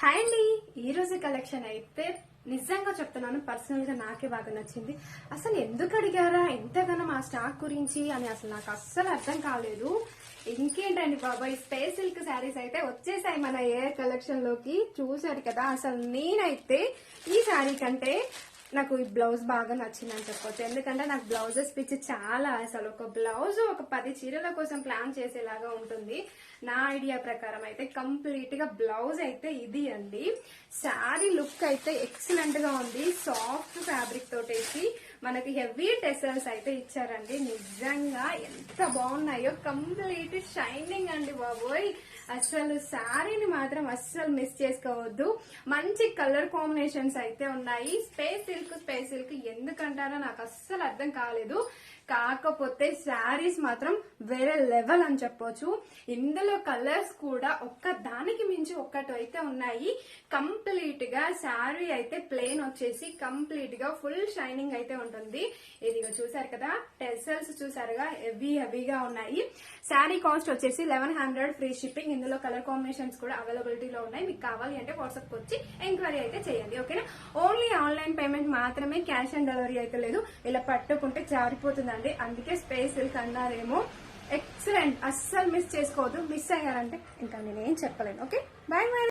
Hi అండి, ఈ రోజు కలెక్షన్ అయితే నిజంగా చెప్తున్నాను, పర్సనల్ గా నాకే బాగా నచ్చింది. అసలు ఎందుకు అడిగారా ఎంతగానో మా స్టాక్ గురించి అని అసలు నాకు అస్సలు అర్థం కాలేదు. ఇంకేంటండి బాబాయ్, స్పేస్ సిల్క్ శారీస్ అయితే వచ్చేసాయి మన ఎయిర్ కలెక్షన్ లోకి. చూసారు కదా, అసలు నేనైతే ఈ శారీ కంటే నాకు ఈ బ్లౌజ్ బాగా నచ్చిందని చెప్పొచ్చు. ఎందుకంటే నాకు బ్లౌజెస్ పిచ్చి చాలా. అసలు ఒక బ్లౌజ్ ఒక 10 చీరల కోసం ప్లాన్ చేసేలాగా ఉంటుంది. నా ఐడియా ప్రకారం అయితే కంప్లీట్ గా బ్లౌజ్ అయితే ఇది అండి. శారీ లుక్ అయితే ఎక్సలెంట్ గా ఉంది. సాఫ్ట్ ఫ్యాబ్రిక్ తోటేసి మనకి హెవీ టెసల్స్ అయితే ఇచ్చారండి. నిజంగా ఎంత బాగున్నాయో, కంప్లీట్ షైనింగ్ అండి బాబోయ్. అసలు శారీని మాత్రం అస్సలు మిస్ చేసుకోవద్దు. మంచి కలర్ కాంబినేషన్స్ అయితే ఉన్నాయి. స్పేస్ సిల్క్ ఎందుకంటారో నాకు అస్సలు అర్థం కాలేదు. కాకపోతే శారీస్ మాత్రం వేరే లెవెల్ అని చెప్పొచ్చు. ఇందులో కలర్స్ కూడా ఒక్క దానికి మించి ఒక్కటి అయితే ఉన్నాయి. కంప్లీట్ గా శారీ అయితే ప్లెయిన్ వచ్చేసి కంప్లీట్ గా ఫుల్ షైనింగ్ అయితే ఉంటుంది. ఇదిగో చూసారు కదా, టెసల్స్ చూసారుగా, హెవీగా ఉన్నాయి. శారీ కాస్ట్ వచ్చేసి 1100 ఫ్రీ షిప్పింగ్. ఇందులో కలర్ కాంబినేషన్స్ కూడా అవైలబిలిటీలో ఉన్నాయి. మీకు కావాలి అంటే వాట్సాప్ వచ్చి ఎంక్వైరీ అయితే చేయండి, ఓకేనా. ఓన్లీ ఆన్లైన్ పేమెంట్ మాత్రమే, క్యాష్ ఆన్ డెలివరీ అయితే లేదు. ఇలా పట్టుకుంటే జారిపోతుందండి. అందుకే స్పేస్ సిల్క్ అన్నారేమో. ఎక్సలెంట్, అస్సలు మిస్ చేసుకోవద్దు. మిస్ అయ్యారంటే ఇంకా నేనేం చెప్పలేను. Okay, bye bye.